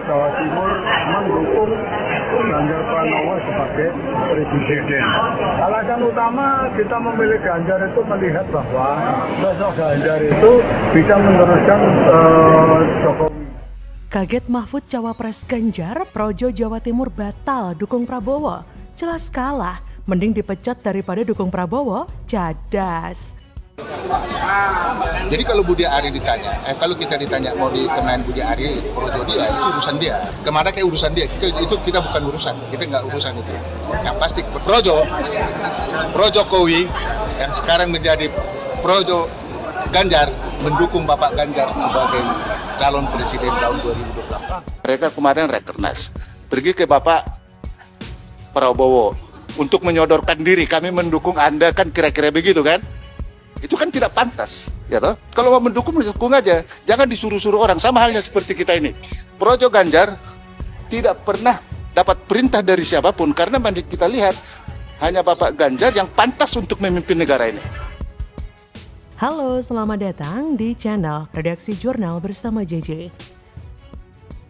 Jawa Timur mendukung Ganjar Pranowo sebagai presiden. Alasan utama kita memilih Ganjar itu melihat bahwa sosok Ganjar itu bisa meneruskan Jokowi. Kaget Mahfud Cawapres Ganjar, Projo Jawa Timur batal dukung Prabowo. Jelas kalah, mending dipecat daripada dukung Prabowo, cadas. Jadi kalau Budi Ari ditanya, kalau kita ditanya mau dikenain Budi Ari, Projo dia, itu urusan dia. Kemana kayak urusan dia, itu kita bukan urusan, kita nggak urusan itu. Yang pasti Projo Jokowi yang sekarang menjadi Projo Ganjar mendukung Bapak Ganjar sebagai calon presiden tahun 2024. Mereka kemarin Rakernas pergi ke Bapak Prabowo untuk menyodorkan diri, kami mendukung Anda, kan kira-kira begitu kan? Itu kan tidak pantas, ya toh? Kalau mau mendukung aja, jangan disuruh-suruh orang. Sama halnya seperti kita ini. Projo Ganjar tidak pernah dapat perintah dari siapapun, karena kita lihat hanya Bapak Ganjar yang pantas untuk memimpin negara ini. Halo, selamat datang di channel Redaksi Jurnal bersama JJ.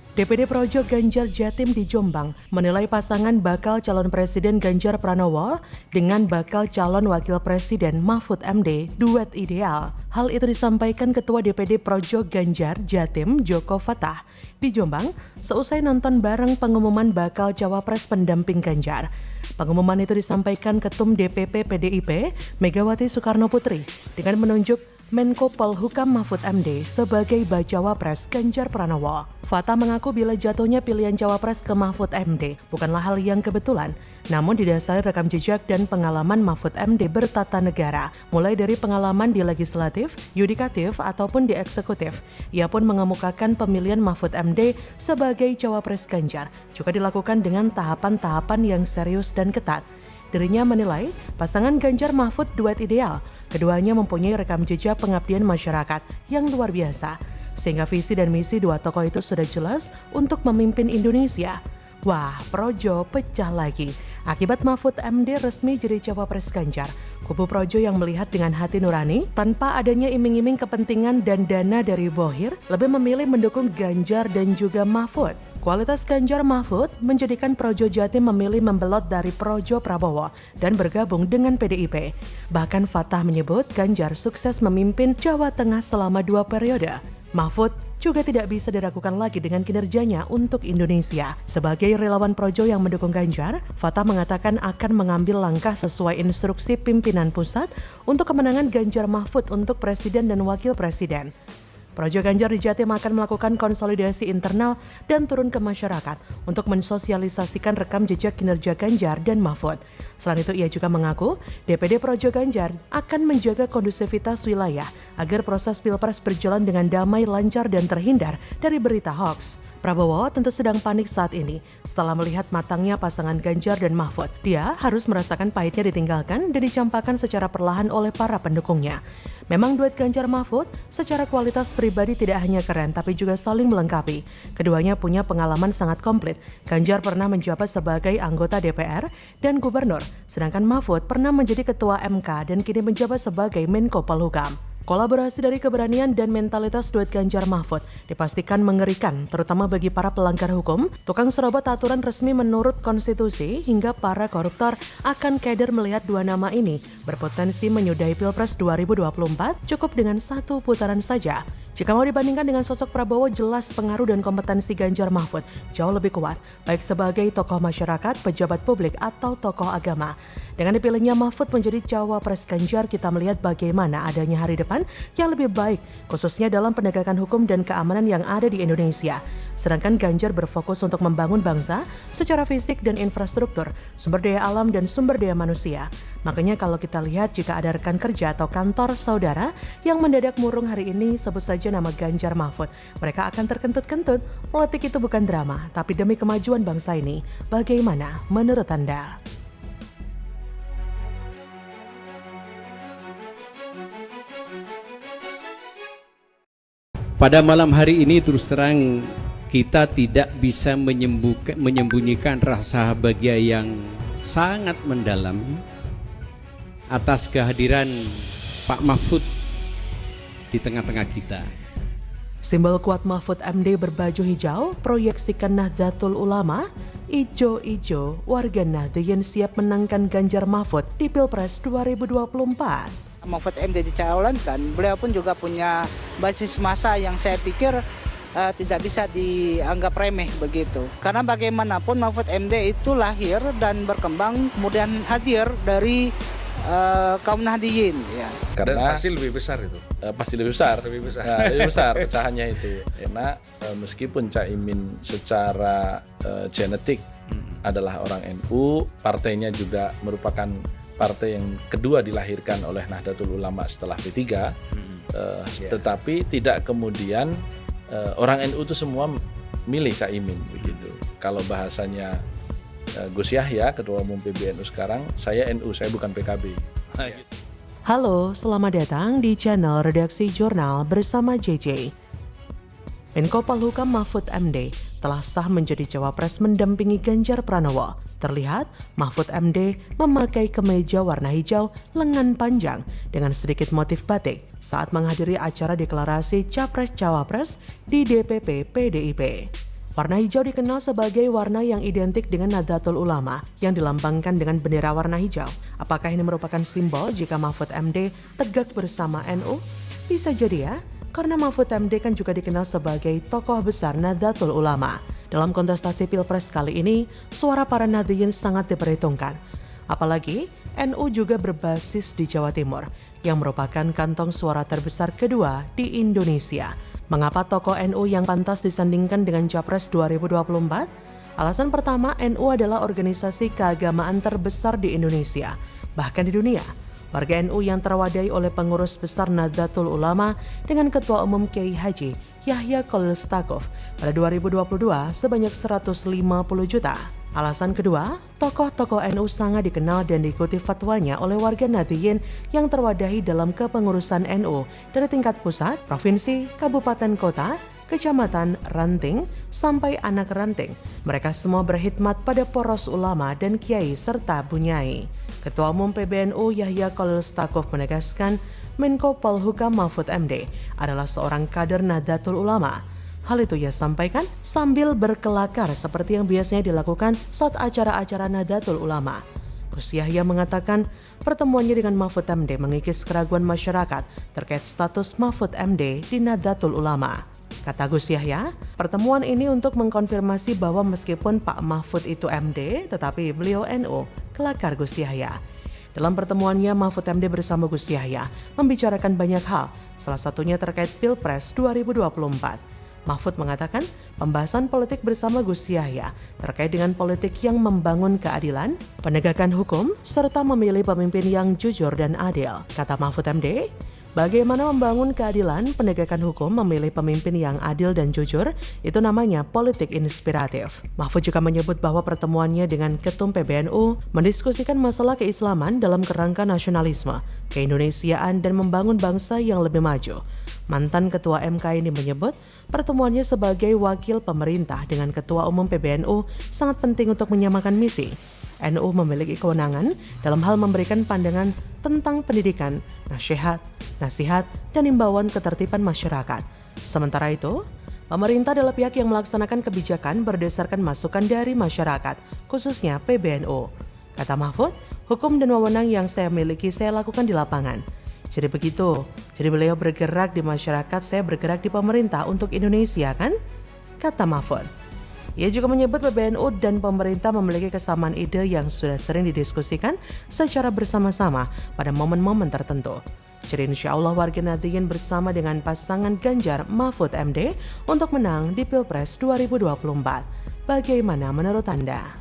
DPD Projo Ganjar Jatim di Jombang menilai pasangan bakal calon presiden Ganjar Pranowo dengan bakal calon wakil presiden Mahfud MD duet ideal. Hal itu disampaikan Ketua DPD Projo Ganjar Jatim Joko Fatah di Jombang seusai nonton bareng pengumuman bakal cawapres pendamping Ganjar. Pengumuman itu disampaikan Ketum DPP PDIP Megawati Soekarno Putri dengan menunjuk Menko Polhukam Mahfud MD sebagai bacawa pres Ganjar Pranowo. Fatah mengaku bila jatuhnya pilihan cawapres ke Mahfud MD bukanlah hal yang kebetulan, namun didasari rekam jejak dan pengalaman Mahfud MD bertata negara, mulai dari pengalaman di legislatif, yudikatif, ataupun di eksekutif. Ia pun mengemukakan pemilihan Mahfud MD sebagai cawapres Ganjar juga dilakukan dengan tahapan-tahapan yang serius dan ketat. Dirinya menilai pasangan Ganjar Mahfud duet ideal. Keduanya mempunyai rekam jejak pengabdian masyarakat yang luar biasa, sehingga visi dan misi dua tokoh itu sudah jelas untuk memimpin Indonesia. Wah, Projo pecah lagi. Akibat Mahfud MD resmi jadi cawapres Ganjar, kubu Projo yang melihat dengan hati nurani tanpa adanya iming-iming kepentingan dan dana dari Bohir lebih memilih mendukung Ganjar dan juga Mahfud. Kualitas Ganjar Mahfud menjadikan Projo Jatim memilih membelot dari Projo Prabowo dan bergabung dengan PDIP. Bahkan Fatah menyebut Ganjar sukses memimpin Jawa Tengah selama 2 periode. Mahfud juga tidak bisa diragukan lagi dengan kinerjanya untuk Indonesia. Sebagai relawan Projo yang mendukung Ganjar, Fatah mengatakan akan mengambil langkah sesuai instruksi pimpinan pusat untuk kemenangan Ganjar Mahfud untuk presiden dan wakil presiden. Projo Ganjar di Jatim akan melakukan konsolidasi internal dan turun ke masyarakat untuk mensosialisasikan rekam jejak kinerja Ganjar dan Mahfud. Selain itu, ia juga mengaku DPD Projo Ganjar akan menjaga kondusivitas wilayah agar proses Pilpres berjalan dengan damai, lancar, dan terhindar dari berita hoaks. Prabowo tentu sedang panik saat ini setelah melihat matangnya pasangan Ganjar dan Mahfud. Dia harus merasakan pahitnya ditinggalkan dan dicampakkan secara perlahan oleh para pendukungnya. Memang duet Ganjar Mahfud secara kualitas pribadi tidak hanya keren tapi juga saling melengkapi. Keduanya punya pengalaman sangat komplit. Ganjar pernah menjabat sebagai anggota DPR dan gubernur, sedangkan Mahfud pernah menjadi ketua MK dan kini menjabat sebagai Menko Polhukam. Kolaborasi dari keberanian dan mentalitas duet Ganjar Mahfud dipastikan mengerikan, terutama bagi para pelanggar hukum, tukang serobot aturan resmi menurut konstitusi, hingga para koruptor akan keder melihat dua nama ini berpotensi menyudahi Pilpres 2024 cukup dengan 1 putaran saja. Jika mau dibandingkan dengan sosok Prabowo, jelas pengaruh dan kompetensi Ganjar Mahfud jauh lebih kuat, baik sebagai tokoh masyarakat, pejabat publik, atau tokoh agama. Dengan dipilihnya Mahfud menjadi cawapres Ganjar, kita melihat bagaimana adanya hari depan yang lebih baik, khususnya dalam penegakan hukum dan keamanan yang ada di Indonesia. Sedangkan Ganjar berfokus untuk membangun bangsa secara fisik dan infrastruktur, sumber daya alam dan sumber daya manusia. Makanya kalau kita lihat jika ada rekan kerja atau kantor saudara yang mendadak murung hari ini, sebut saja nama Ganjar Mahfud, mereka akan terkentut-kentut. Politik itu bukan drama, tapi demi kemajuan bangsa ini. Bagaimana menurut Anda? Pada malam hari ini terus terang kita tidak bisa menyembunyikan rasa bahagia yang sangat mendalam atas kehadiran Pak Mahfud di tengah-tengah kita. Simbol kuat Mahfud MD berbaju hijau, proyeksikan Nahdlatul Ulama, ijo-ijo, warga Nahdliyin siap menangkan Ganjar Mahfud di Pilpres 2024. Mahfud MD dicalonkan, beliau pun juga punya basis massa yang saya pikir tidak bisa dianggap remeh begitu. Karena bagaimanapun Mahfud MD itu lahir dan berkembang kemudian hadir dari kaum Nahdliyin ya. Karena pasti lebih besar itu. Pasti lebih besar. Lebih besar pecahannya itu. Karena meskipun Caimin secara genetik adalah orang NU, partainya juga merupakan partai yang kedua dilahirkan oleh Nahdlatul Ulama setelah P3, tetapi tidak kemudian orang NU itu semua milih Caimin begitu. Kalau bahasanya Gus Yahya, Ketua Umum PBNU sekarang, saya NU, saya bukan PKB. Halo, selamat datang di channel Redaksi Jurnal bersama JJ. Menko Polhukam Mahfud MD telah sah menjadi cawapres mendampingi Ganjar Pranowo. Terlihat Mahfud MD memakai kemeja warna hijau lengan panjang dengan sedikit motif batik saat menghadiri acara deklarasi Capres-Cawapres di DPP PDIP. Warna hijau dikenal sebagai warna yang identik dengan Nahdlatul Ulama yang dilambangkan dengan bendera warna hijau. Apakah ini merupakan simbol jika Mahfud MD tegak bersama NU? Bisa jadi ya, karena Mahfud MD kan juga dikenal sebagai tokoh besar Nahdlatul Ulama. Dalam kontestasi Pilpres kali ini, suara para Nahdliyin sangat diperhitungkan. Apalagi NU juga berbasis di Jawa Timur, yang merupakan kantong suara terbesar kedua di Indonesia. Mengapa tokoh NU yang pantas disandingkan dengan Capres 2024? Alasan pertama, NU adalah organisasi keagamaan terbesar di Indonesia, bahkan di dunia. Warga NU yang terwadai oleh pengurus besar Nahdlatul Ulama dengan Ketua Umum Kiai Haji Yahya Khalil Stakuf pada 2022 sebanyak 150 juta. Alasan kedua, tokoh-tokoh NU sangat dikenal dan diikuti fatwanya oleh warga Nahdliyin yang terwadahi dalam kepengurusan NU dari tingkat pusat, provinsi, kabupaten kota, kecamatan, ranting, sampai anak ranting. Mereka semua berkhidmat pada poros ulama dan kiai serta bunyai. Ketua Umum PBNU Yahya Khalil Stakuf menegaskan Menko Polhukam Mahfud MD adalah seorang kader Nahdlatul Ulama. Hal itu ia sampaikan sambil berkelakar seperti yang biasanya dilakukan saat acara-acara Nahdlatul Ulama. Gus Yahya mengatakan pertemuannya dengan Mahfud MD mengikis keraguan masyarakat terkait status Mahfud MD di Nahdlatul Ulama. Kata Gus Yahya, pertemuan ini untuk mengkonfirmasi bahwa meskipun Pak Mahfud itu MD, tetapi beliau NU, kelakar Gus Yahya. Dalam pertemuannya, Mahfud MD bersama Gus Yahya membicarakan banyak hal, salah satunya terkait Pilpres 2024. Mahfud mengatakan pembahasan politik bersama Gus Yahya terkait dengan politik yang membangun keadilan, penegakan hukum, serta memilih pemimpin yang jujur dan adil. Kata Mahfud MD, bagaimana membangun keadilan, penegakan hukum, memilih pemimpin yang adil dan jujur, itu namanya politik inspiratif. Mahfud juga menyebut bahwa pertemuannya dengan Ketum PBNU mendiskusikan masalah keislaman dalam kerangka nasionalisme, keindonesiaan, dan membangun bangsa yang lebih maju. Mantan Ketua MK ini menyebut pertemuannya sebagai wakil pemerintah dengan Ketua Umum PBNU sangat penting untuk menyamakan misi. NU memiliki kewenangan dalam hal memberikan pandangan tentang pendidikan, nasihat, dan imbauan ketertiban masyarakat. Sementara itu, pemerintah adalah pihak yang melaksanakan kebijakan berdasarkan masukan dari masyarakat, khususnya PBNU. Kata Mahfud, hukum dan wewenang yang saya miliki saya lakukan di lapangan. Jadi begitu, jadi beliau bergerak di masyarakat, saya bergerak di pemerintah untuk Indonesia kan? Kata Mahfud. Ia juga menyebut PBNU dan pemerintah memiliki kesamaan ide yang sudah sering didiskusikan secara bersama-sama pada momen-momen tertentu. Jadi insya Allah warga Nahdliyin bersama dengan pasangan Ganjar Mahfud MD untuk menang di Pilpres 2024. Bagaimana menurut Anda?